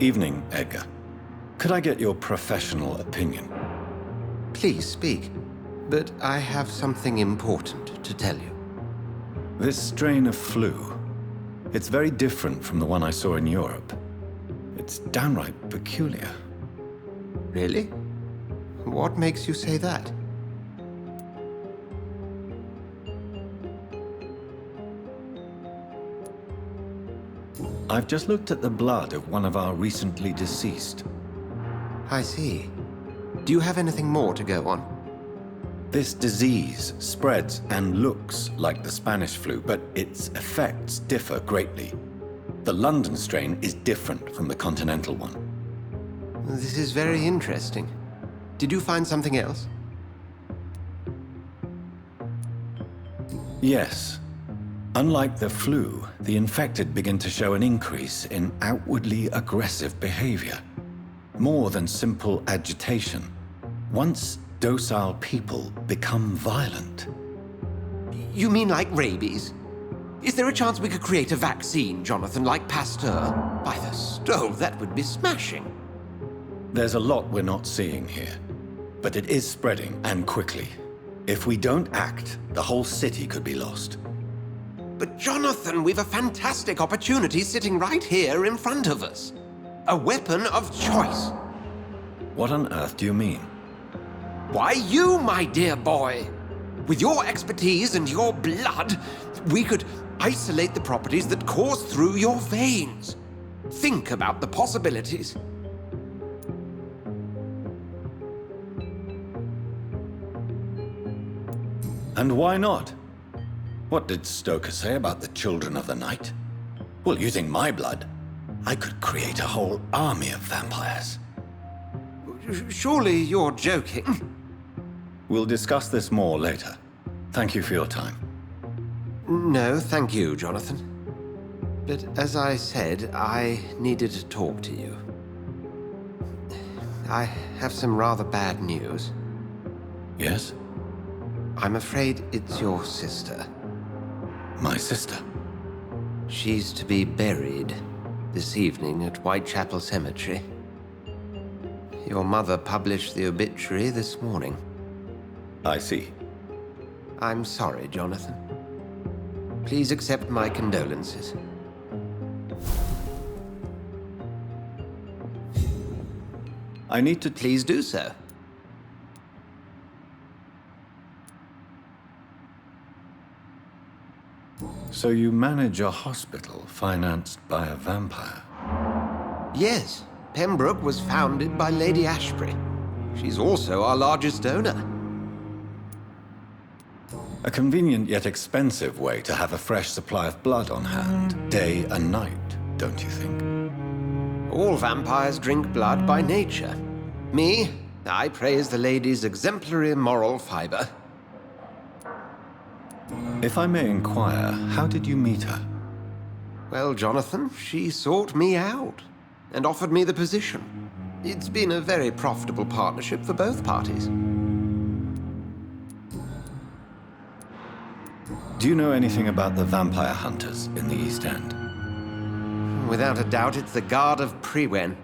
Evening, Edgar. Could I get your professional opinion? Please speak, but I have something important to tell you. This strain of flu, it's very different from the one I saw in Europe. It's downright peculiar. Really? What makes you say that? I've just looked at the blood of one of our recently deceased. I see. Do you have anything more to go on? This disease spreads and looks like the Spanish flu, but its effects differ greatly. The London strain is different from the continental one. This is very interesting. Did you find something else? Yes. Unlike the flu, the infected begin to show an increase in outwardly aggressive behavior. More than simple agitation. Once docile people become violent. You mean like rabies? Is there a chance we could create a vaccine, Jonathan, like Pasteur? By the stove, that would be smashing. There's a lot we're not seeing here, but it is spreading, and quickly. If we don't act, the whole city could be lost. But Jonathan, we've a fantastic opportunity sitting right here in front of us. A weapon of choice. What on earth do you mean? Why, you, my dear boy. With your expertise and your blood, we could isolate the properties that course through your veins. Think about the possibilities. And why not? What did Stoker say about the Children of the Night? Well, using my blood, I could create a whole army of vampires. Surely you're joking. We'll discuss this more later. Thank you for your time. No, thank you, Jonathan. But as I said, I needed to talk to you. I have some rather bad news. Yes? I'm afraid it's your sister. My sister? She's to be buried this evening at Whitechapel Cemetery. Your mother published the obituary this morning. I see. I'm sorry, Jonathan. Please accept my condolences. I need to... Please do so. So you manage a hospital financed by a vampire? Yes, Pembroke was founded by Lady Ashbury. She's also our largest donor. A convenient yet expensive way to have a fresh supply of blood on hand, day and night, don't you think? All vampires drink blood by nature. Me, I praise the lady's exemplary moral fiber. If I may inquire, how did you meet her? Well, Jonathan, she sought me out and offered me the position. It's been a very profitable partnership for both parties. Do you know anything about the vampire hunters in the East End? Without a doubt, it's the Guard of Prewen.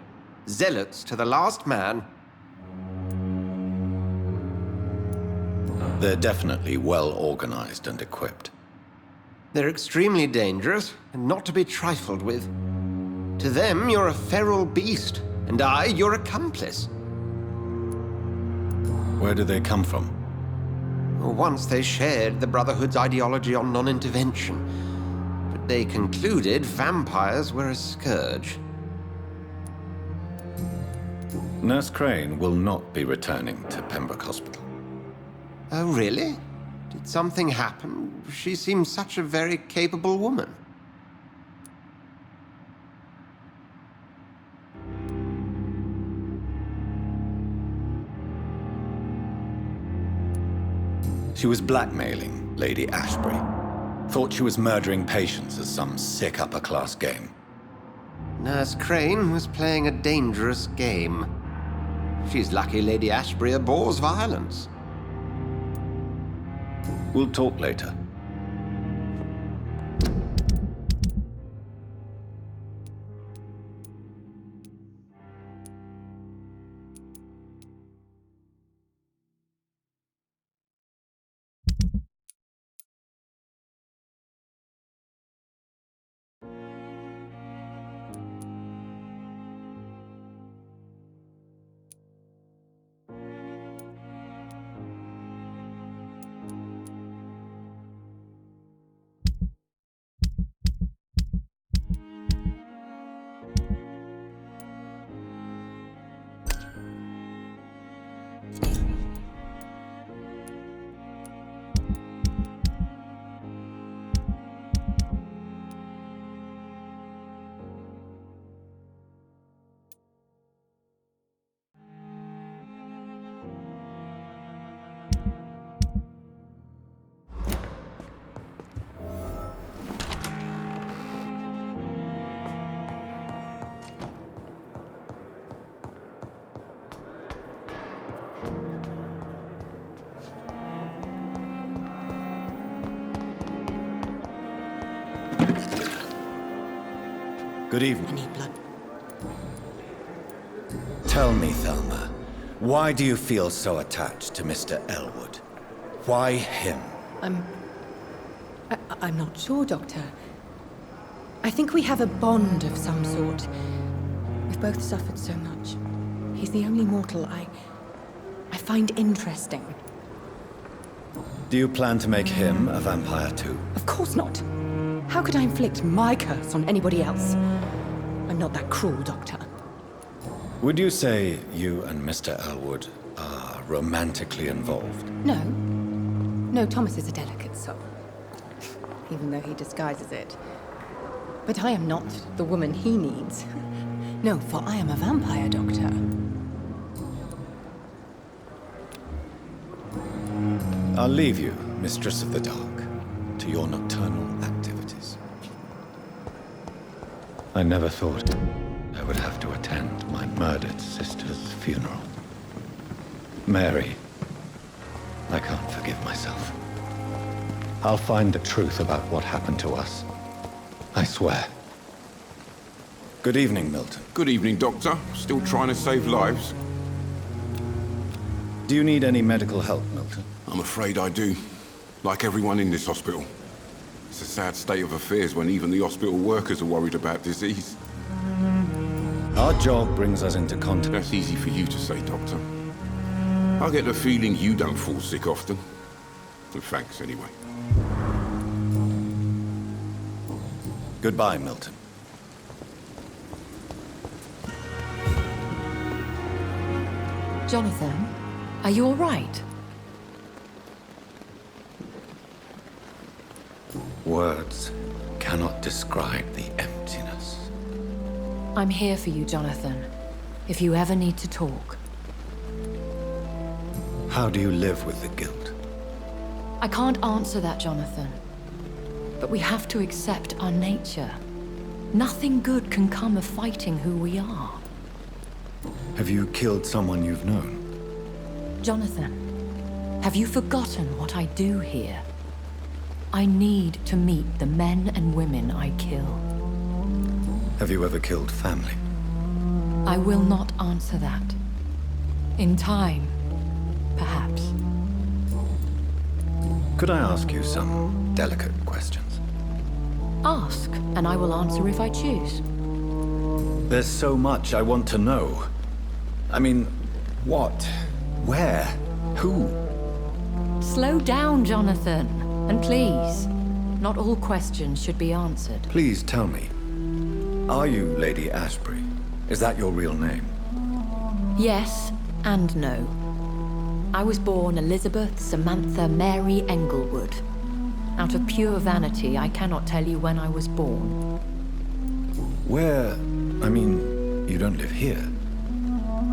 Zealots to the last man. They're definitely well organized and equipped. They're extremely dangerous and not to be trifled with. To them, you're a feral beast, and I, your accomplice. Where do they come from? Once they shared the Brotherhood's ideology on non-intervention, but they concluded vampires were a scourge. Nurse Crane will not be returning to Pembroke Hospital. Oh, really? Did something happen? She seems such a very capable woman. She was blackmailing Lady Ashbury. Thought she was murdering patients as some sick upper-class game. Nurse Crane was playing a dangerous game. She's lucky Lady Ashbury abhors violence. We'll talk later. Good I evening. need blood. Tell me, Thelma, why do you feel so attached to Mr. Elwood? Why him? I'm not sure, Doctor. I think we have a bond of some sort. We've both suffered so much. He's the only mortal I find interesting. Do you plan to make him a vampire too? Of course not. How could I inflict my curse on anybody else? I'm not that cruel, Doctor. Would you say you and Mr. Elwood are romantically involved? No. No, Thomas is a delicate soul. Even though he disguises it. But I am not the woman he needs. No, for I am a vampire, Doctor. I'll leave you, Mistress of the Dark, to your nocturnal activities. I never thought I would have to attend my murdered sister's funeral. Mary, I can't forgive myself. I'll find the truth about what happened to us. I swear. Good evening, Milton. Good evening, Doctor. Still trying to save lives? Do you need any medical help, Milton? I'm afraid I do. Like everyone in this hospital. It's a sad state of affairs when even the hospital workers are worried about disease. Our job brings us into contact. That's easy for you to say, Doctor. I get the feeling you don't fall sick often. And thanks, anyway. Goodbye, Milton. Jonathan, are you all right? Words cannot describe the emptiness. I'm here for you, Jonathan. If you ever need to talk. How do you live with the guilt? I can't answer that, Jonathan. But we have to accept our nature. Nothing good can come of fighting who we are. Have you killed someone you've known? Jonathan, have you forgotten what I do here? I need to meet the men and women I kill. Have you ever killed family? I will not answer that. In time, perhaps. Could I ask you some delicate questions? Ask, and I will answer if I choose. There's so much I want to know. I mean, what? Where? Who? Slow down, Jonathan. And please, not all questions should be answered. Please tell me. Are you Lady Ashbury? Is that your real name? Yes and no. I was born Elizabeth Samantha Mary Englewood. Out of pure vanity, I cannot tell you when I was born. Where? I mean, you don't live here.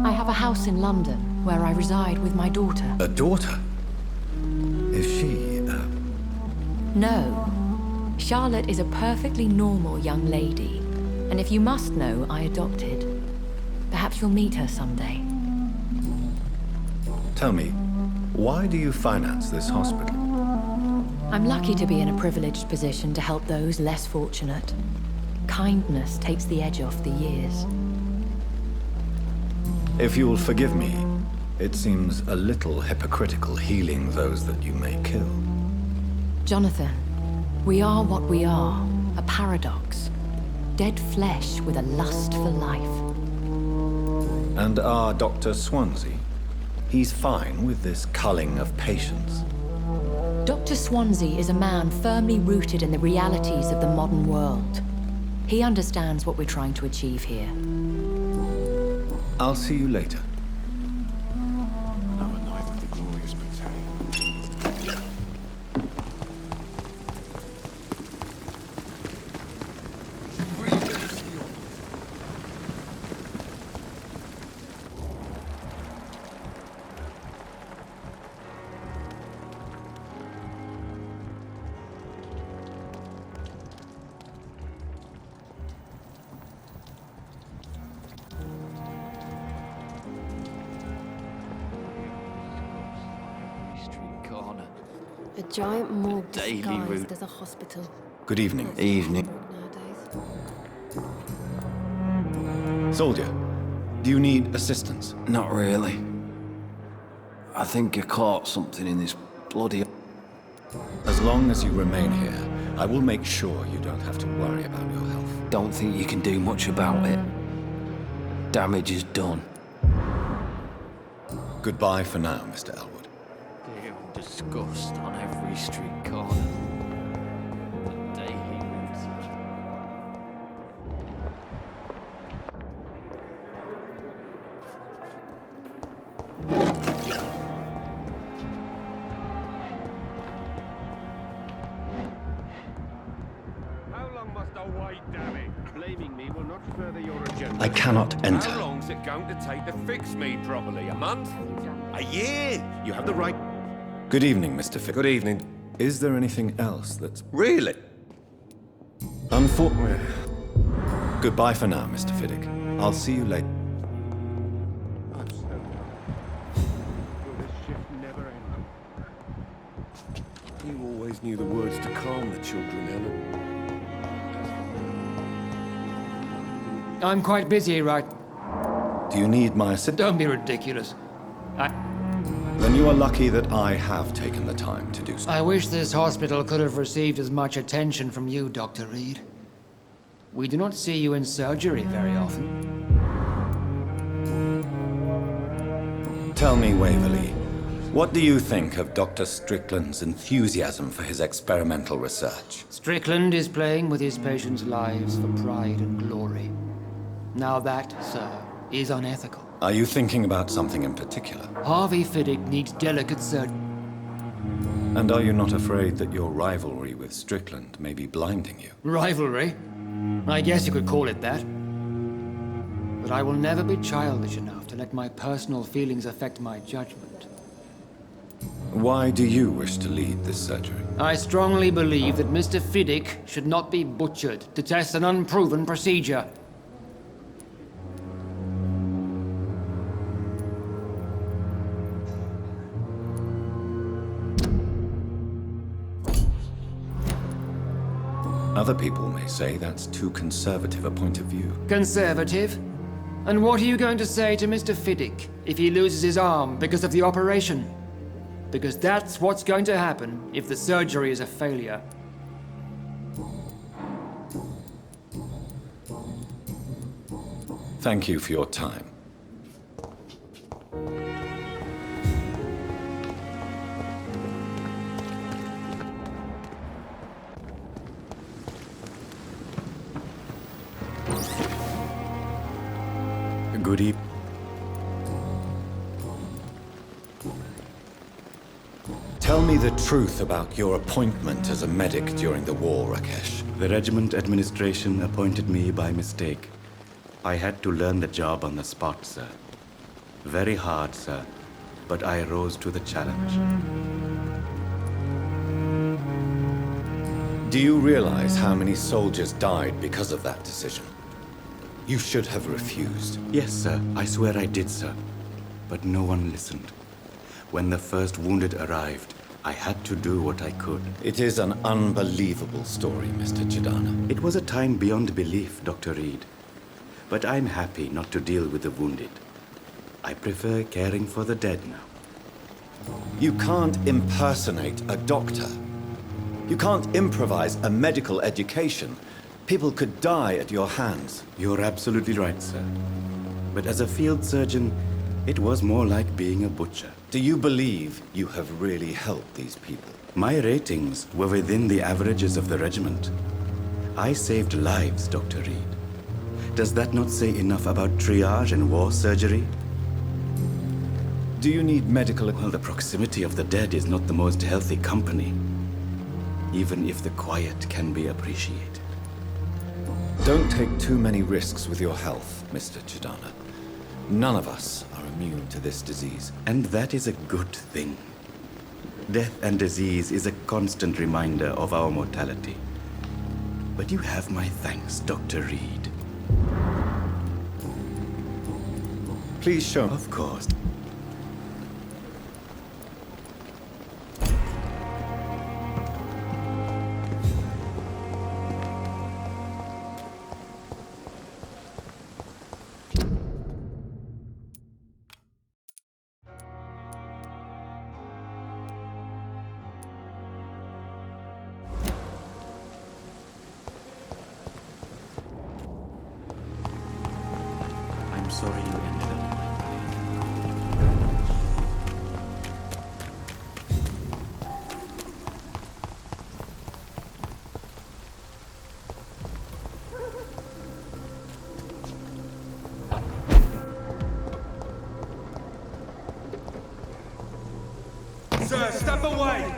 I have a house in London, where I reside with my daughter. A daughter? Is she, No. Charlotte is a perfectly normal young lady. And if you must know, I adopted. Perhaps you'll meet her someday. Tell me, why do you finance this hospital? I'm lucky to be in a privileged position to help those less fortunate. Kindness takes the edge off the years. If you'll forgive me, it seems a little hypocritical healing those that you may kill. Jonathan, we are what we are, a paradox. Dead flesh with a lust for life. And our Dr. Swansea? He's fine with this culling of patients. Dr. Swansea is a man firmly rooted in the realities of the modern world. He understands what we're trying to achieve here. I'll see you later. I'm a knight of the glorious battalion. A giant morgue Daily disguised route. as a hospital. Good evening. Evening. Nowadays. Soldier, do you need assistance? Not really. I think I caught something in this bloody... As long as you remain here, I will make sure you don't have to worry about your health. Don't think you can do much about it. Damage is done. Goodbye for now, Mr. Elwood. Damn disgust on every street corner. The daily news. How long must I wait, damn it? Blaming me will not further your agenda. I cannot enter. How long's it going to take to fix me properly? A month? A year? You have the right... Good evening, Mr. Fick. Good evening. Is there anything else that's... Really? Goodbye for now, Mr. Fiddick. I'll see you later. I'm so glad. Will this shift never end? You always knew the words to calm the children, Ellen. I'm quite busy, right? Do you need my assistance? Don't be ridiculous. Then you are lucky that I have taken the time to do so. I wish this hospital could have received as much attention from you, Dr. Reed. We do not see you in surgery very often. Tell me, Waverly, what do you think of Dr. Strickland's enthusiasm for his experimental research? Strickland is playing with his patients' lives for pride and glory. Now that, sir, is unethical. Are you thinking about something in particular? Harvey Fiddick needs delicate surgery. And are you not afraid that your rivalry with Strickland may be blinding you? Rivalry? I guess you could call it that. But I will never be childish enough to let my personal feelings affect my judgment. Why do you wish to lead this surgery? I strongly believe that Mr. Fiddick should not be butchered to test an unproven procedure. Other people may say that's too conservative a point of view. Conservative? And what are you going to say to Mr. Fiddick if he loses his arm because of the operation? Because that's what's going to happen if the surgery is a failure. Thank you for your time. Good evening. Tell me the truth about your appointment as a medic during the war, Rakesh. The regiment administration appointed me by mistake. I had to learn the job on the spot, sir. Very hard, sir, but I rose to the challenge. Do you realize how many soldiers died because of that decision? You should have refused. Yes, sir, I swear I did, sir. But no one listened. When the first wounded arrived, I had to do what I could. It is an unbelievable story, Mr. Chidana. It was a time beyond belief, Dr. Reed. But I'm happy not to deal with the wounded. I prefer caring for the dead now. You can't impersonate a doctor. You can't improvise a medical education. People could die at your hands. You're absolutely right, sir. But as a field surgeon, it was more like being a butcher. Do you believe you have really helped these people? My ratings were within the averages of the regiment. I saved lives, Dr. Reed. Does that not say enough about triage and war surgery? Do you need medical... Well, the proximity of the dead is not the most healthy company, even if the quiet can be appreciated. Don't take too many risks with your health, Mr. Chidana. None of us are immune to this disease. And that is a good thing. Death and disease is a constant reminder of our mortality. But you have my thanks, Dr. Reed. Please show... Of course. sorry you ended up. Sir, step away!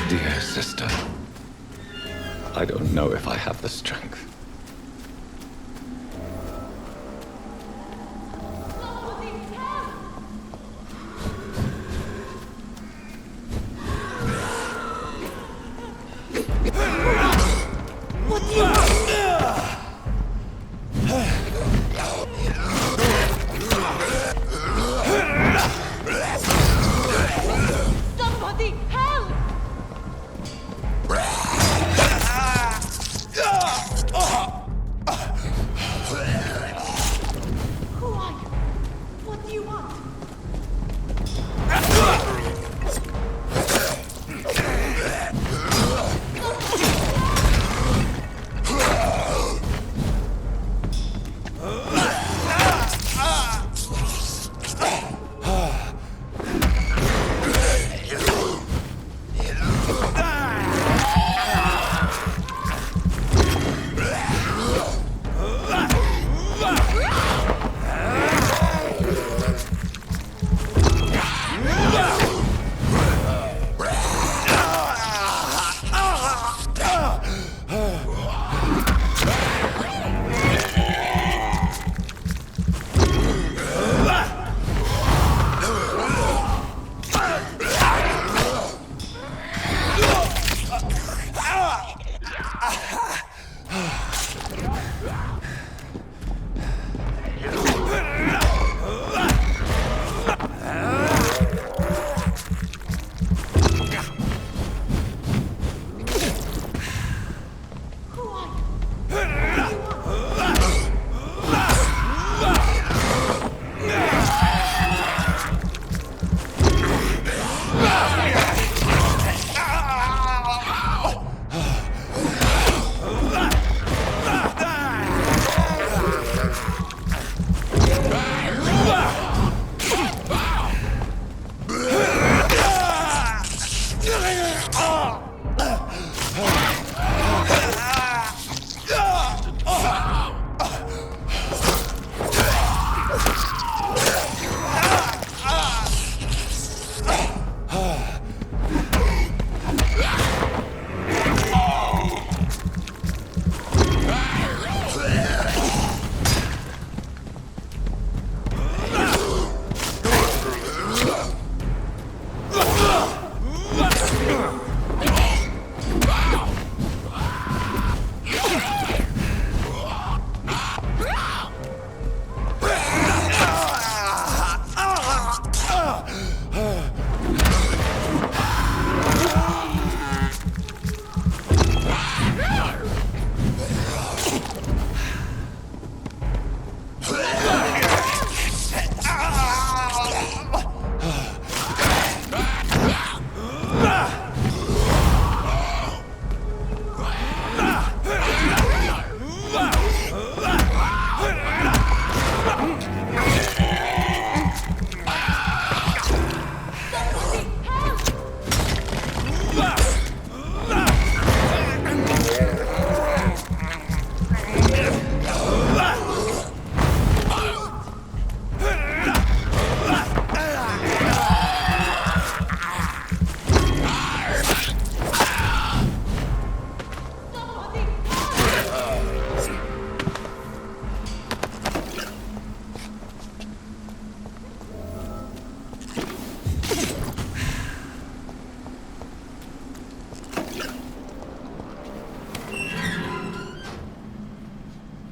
Dear sister, I don't know if I have the strength. Somebody help!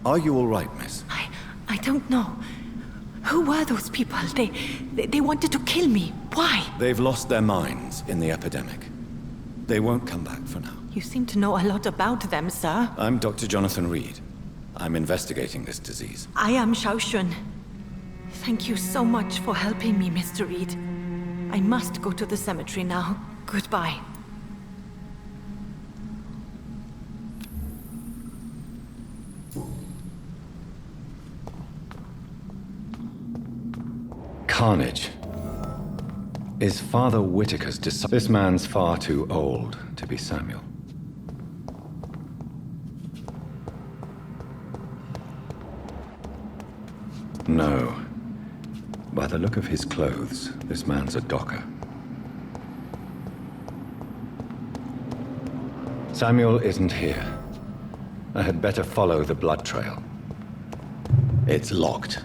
Are you all right, miss? I don't know. Who were those people? They wanted to kill me. Why? They've lost their minds in the epidemic. They won't come back for now. You seem to know a lot about them, sir. I'm Dr. Jonathan Reed. I'm investigating this disease. I am Xiaoxun. Thank you so much for helping me, Mr. Reed. I must go to the cemetery now. Goodbye. Carnage is Father Whitaker's disciple. This man's far too old to be Samuel. No. By the look of his clothes, this man's a docker. Samuel isn't here. I had better follow the blood trail. It's locked.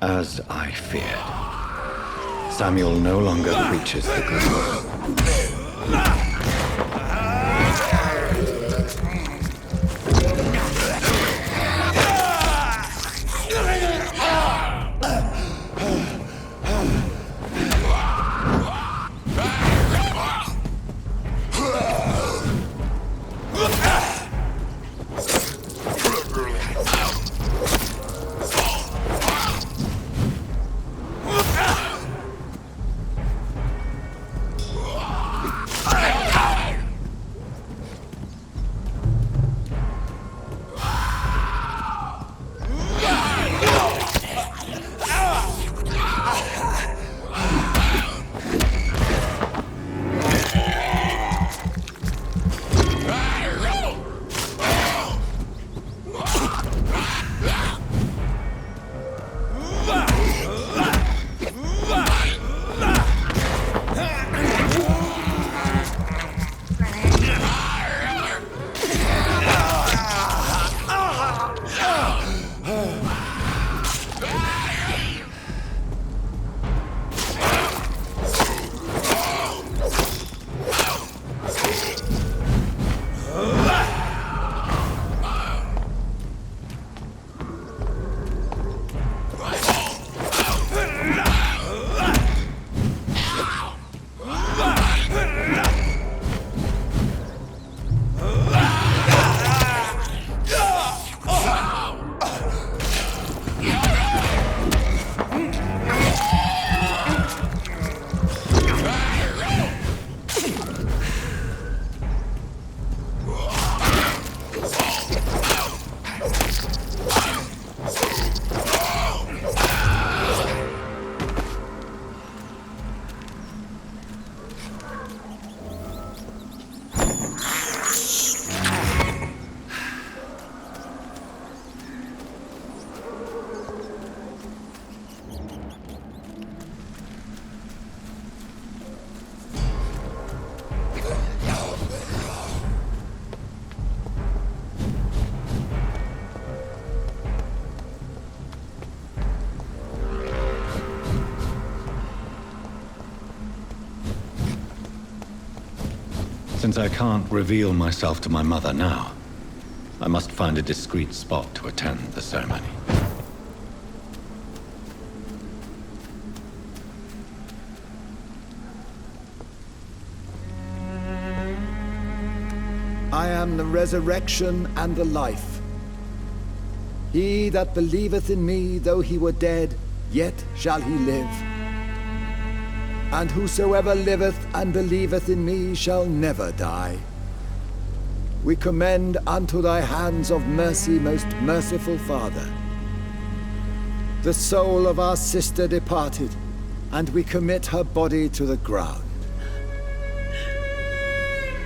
As I feared, Samuel no longer reaches the glow. Since I can't reveal myself to my mother now, I must find a discreet spot to attend the ceremony. I am the resurrection and the life. He that believeth in me, though he were dead, yet shall he live. And whosoever liveth and believeth in me shall never die. We commend unto thy hands of mercy, most merciful Father, the soul of our sister departed, and we commit her body to the ground.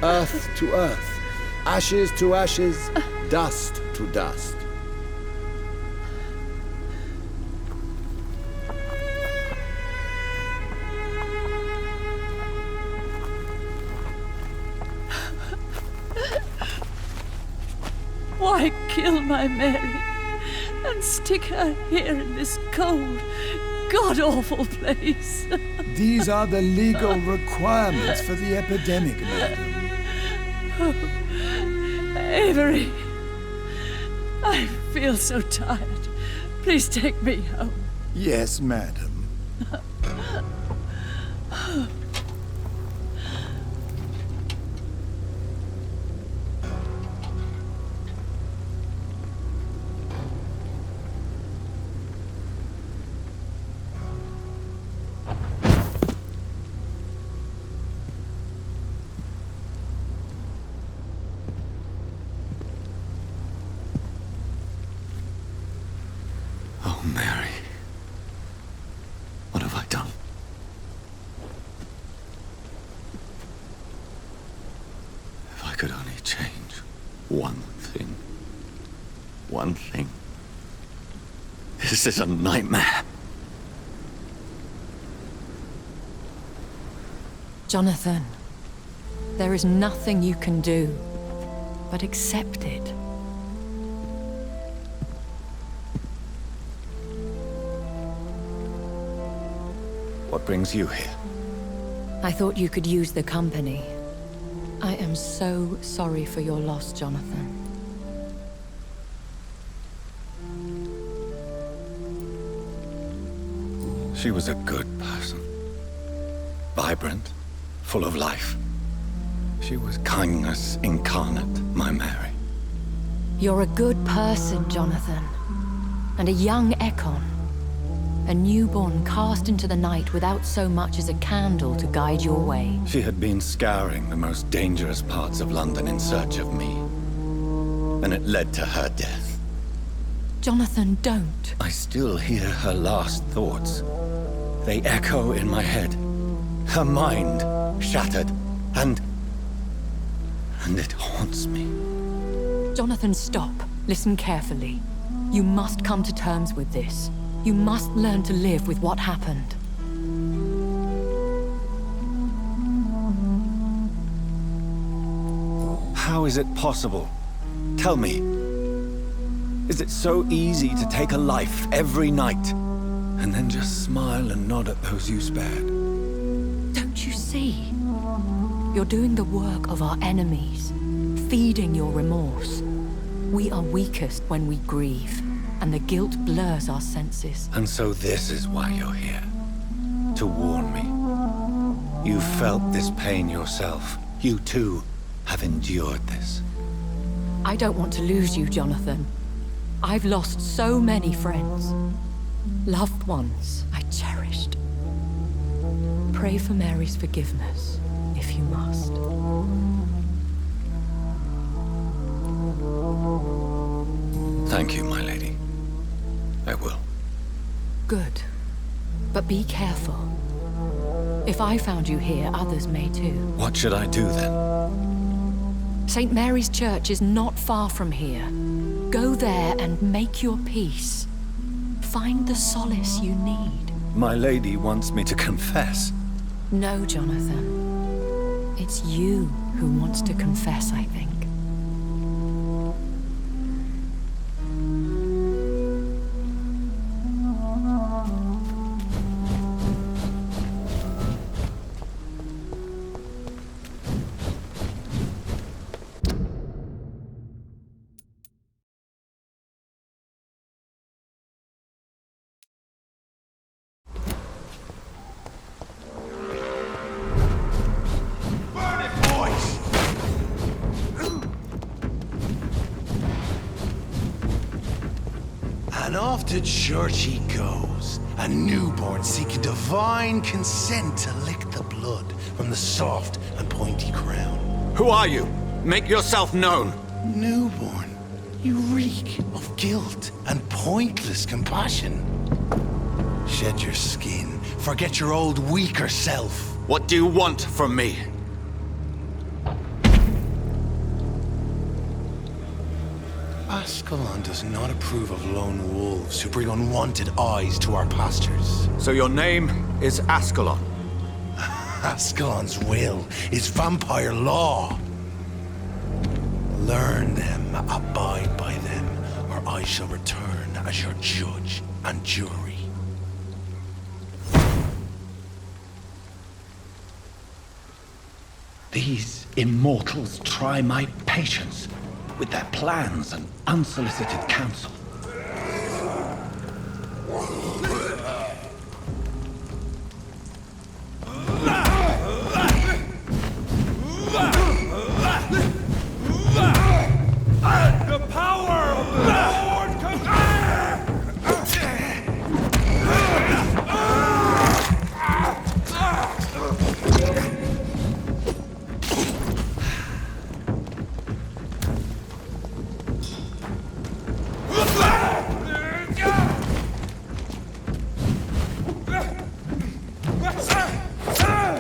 Earth to earth, ashes to ashes, dust to dust. kill my Mary and stick her here in this cold, god-awful place. These are the legal requirements for the epidemic, madam. Oh, Avery, I feel so tired. Please take me home. Yes, madam. Oh, Mary. What have I done? If I could only change one thing. One thing. This is a nightmare. Jonathan, there is nothing you can do but accept it. What brings you here? I thought you could use the company. I am so sorry for your loss, Jonathan. She was a good person. Vibrant, full of life. She was kindness incarnate, my Mary. You're a good person, Jonathan. And a young Ekon. A newborn cast into the night without so much as a candle to guide your way. She had been scouring the most dangerous parts of London in search of me. And it led to her death. Jonathan, don't. I still hear her last thoughts. They echo in my head. Her mind shattered, and it haunts me. Jonathan, stop. Listen carefully. You must come to terms with this. You must learn to live with what happened. How is it possible? Tell me. Is it so easy to take a life every night, and then just smile and nod at those you spared? Don't you see? You're doing the work of our enemies, feeding your remorse. We are weakest when we grieve, and the guilt blurs our senses. And so this is why you're here. To warn me. You've felt this pain yourself. You too have endured this. I don't want to lose you, Jonathan. I've lost so many friends. Loved ones I cherished. Pray for Mary's forgiveness, if you must. Thank you, my lady. I will. Good. But be careful. If I found you here, others may too. What should I do then? St. Mary's Church is not far from here. Go there and make your peace. Find the solace you need. My lady wants me to confess. No, Jonathan. It's you who wants to confess, I think. And off to church he goes, a newborn seeking divine consent to lick the blood from the soft and pointy crown. Who are you? Make yourself known. Newborn, you reek of guilt and pointless compassion. Shed your skin, forget your old weaker self. What do you want from me? Ascalon does not approve of lone wolves who bring unwanted eyes to our pastures. So your name is Ascalon? Ascalon's will is vampire law. Learn them, abide by them. I shall return as your judge and jury. These immortals try my patience with their plans and unsolicited counsel. The power of the Lord comes.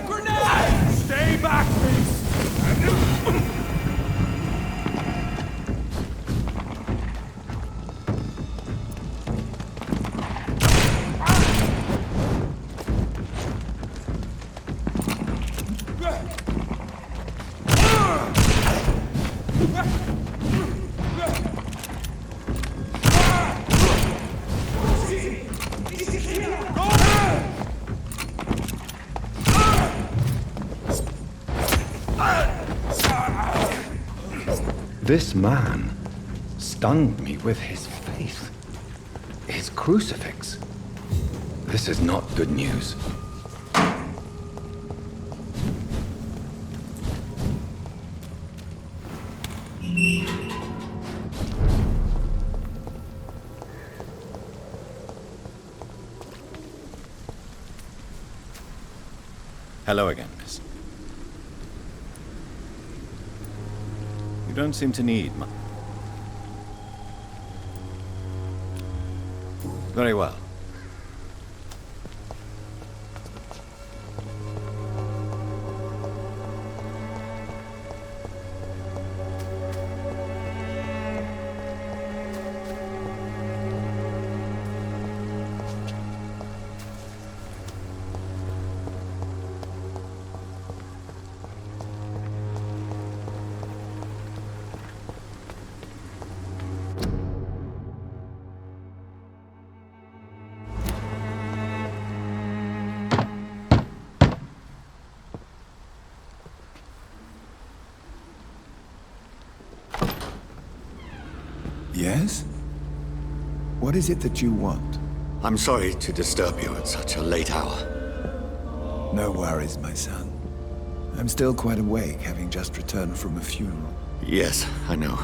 Grenade! Stay back, beast! This man stunned me with his faith. His crucifix. This is not good news. Hello again, miss. You don't seem to need much. Very well. Yes? What is it that you want? I'm sorry to disturb you at such a late hour. No worries, my son. I'm still quite awake, having just returned from a funeral. Yes, I know.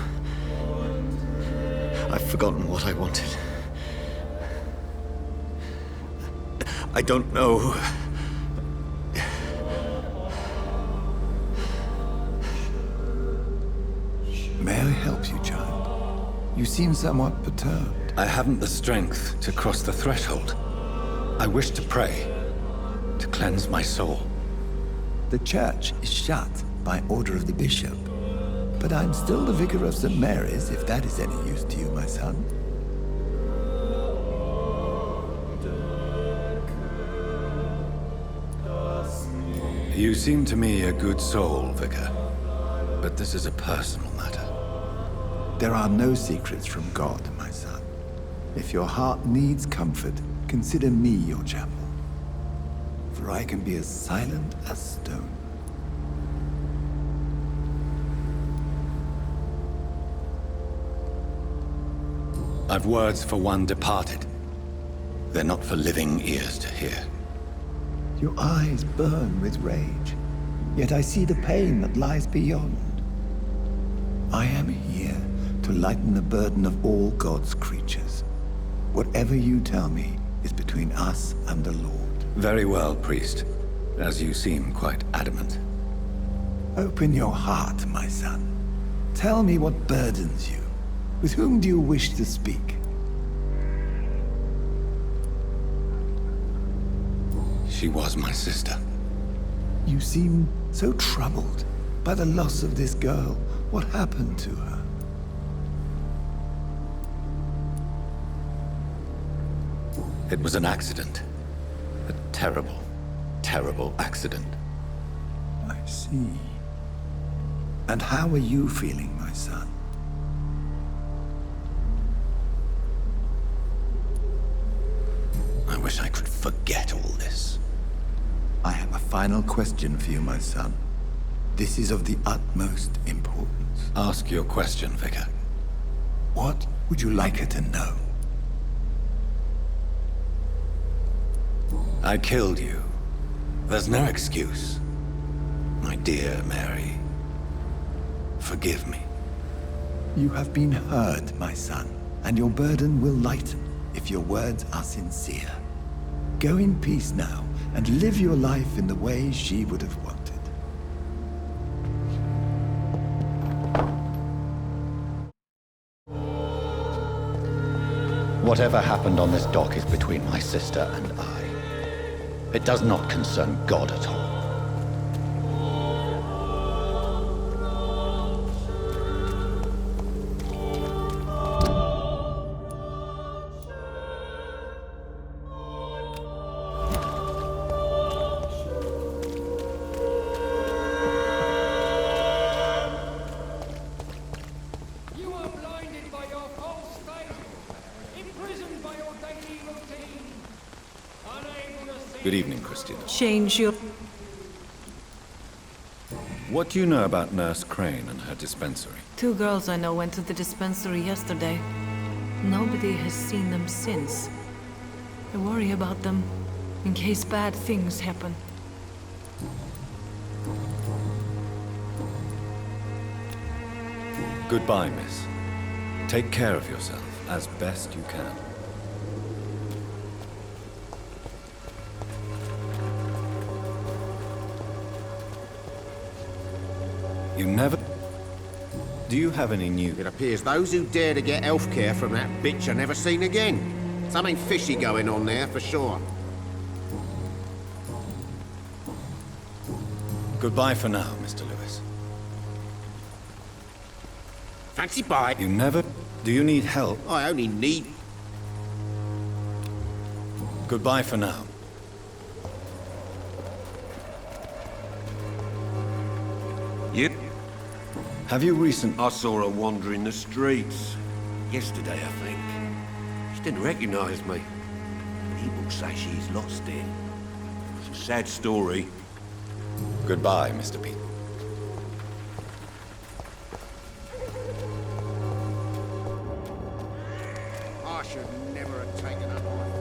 I've forgotten what I wanted. I don't know. May I help you, child? You seem somewhat perturbed. I haven't the strength to cross the threshold. I wish to pray, to cleanse my soul. The church is shut by order of the bishop. But I'm still the vicar of St. Mary's, if that is any use to you, my son. You seem to me a good soul, Vicar. But this is a personal matter. There are no secrets from God, my son. If your heart needs comfort, consider me your chapel. For I can be as silent as stone. I've words for one departed. They're not for living ears to hear. Your eyes burn with rage, yet I see the pain that lies beyond. I am here to lighten the burden of all God's creatures. Whatever you tell me is between us and the Lord. Very well, priest, as you seem quite adamant. Open your heart, my son. Tell me what burdens you. With whom do you wish to speak? She was my sister. You seem so troubled by the loss of this girl. What happened to her? It was an accident. A terrible, terrible accident. I see. And how are you feeling, my son? wish I could forget all this. I have a final question for you, my son. This is of the utmost importance. Ask your question, Vicar. What would you like her to know? I killed you. There's no excuse. My dear Mary, forgive me. You have been hurt, my son, and your burden will lighten if your words are sincere. Go in peace now, and live your life in the way she would have wanted. Whatever happened on this dock is between my sister and I. It does not concern God at all. Good evening, Christina. Change your... What do you know about Nurse Crane and her dispensary? 2 girls I know went to the dispensary yesterday. Nobody has seen them since. I worry about them, in case bad things happen. Goodbye, miss. Take care of yourself as best you can. You never... Do you have any new... It appears those who dare to get healthcare from that bitch are never seen again. Something fishy going on there, for sure. Goodbye for now, Mr. Lewis. Fancy bye. You never... Do you need help? I only need... Goodbye for now. Yep. Have you I saw her wandering the streets. Yesterday, I think. She didn't recognize me. People say she's lost it. It's a sad story. Goodbye, Mr. Pete. I should never have taken her life.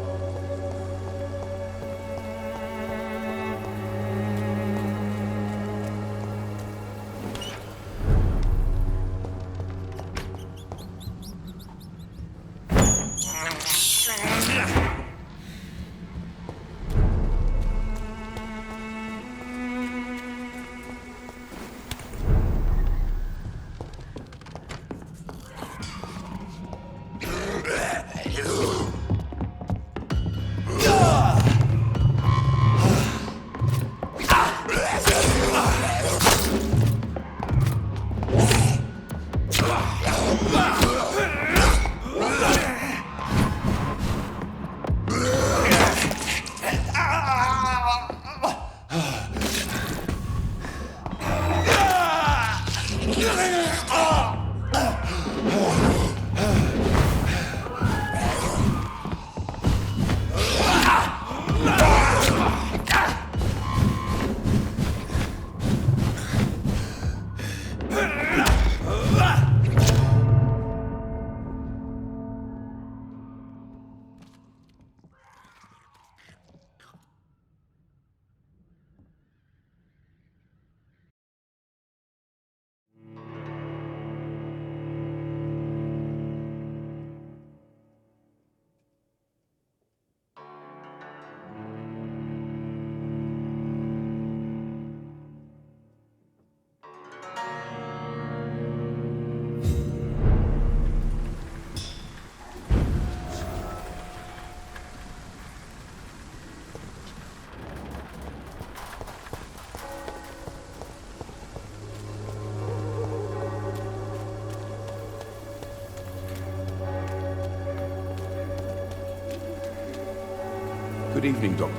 Good evening, Doctor.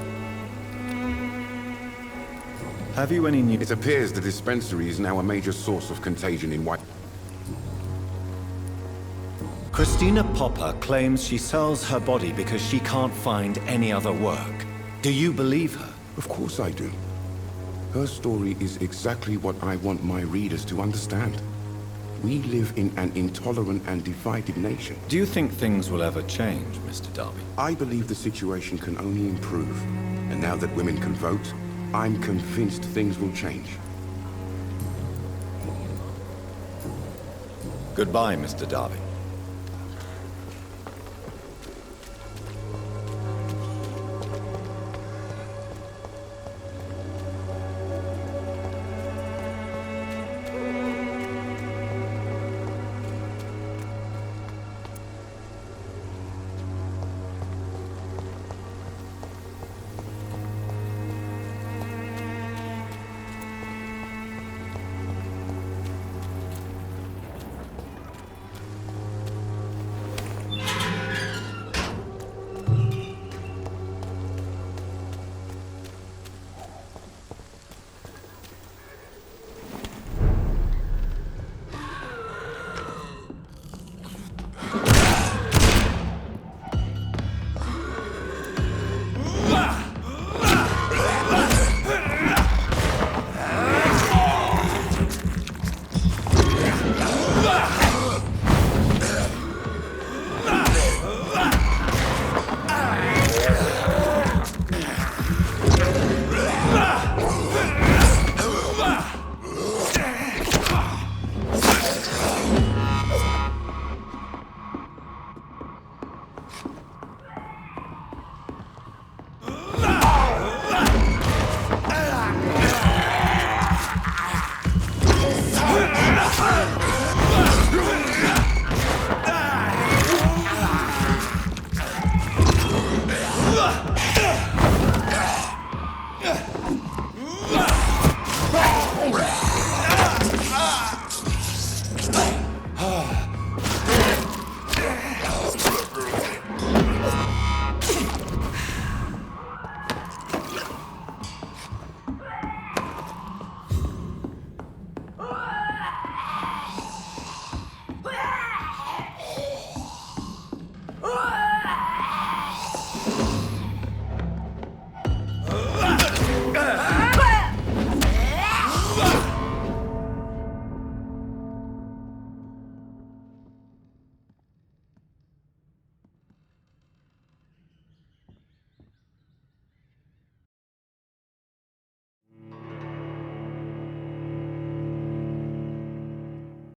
Have you any new... It appears the dispensary is now a major source of contagion in White... Christina Popper claims she sells her body because she can't find any other work. Do you believe her? Of course I do. Her story is exactly what I want my readers to understand. We live in an intolerant and divided nation. Do you think things will ever change, Mr. Darby? I believe the situation can only improve. And now that women can vote, I'm convinced things will change. Goodbye, Mr. Darby.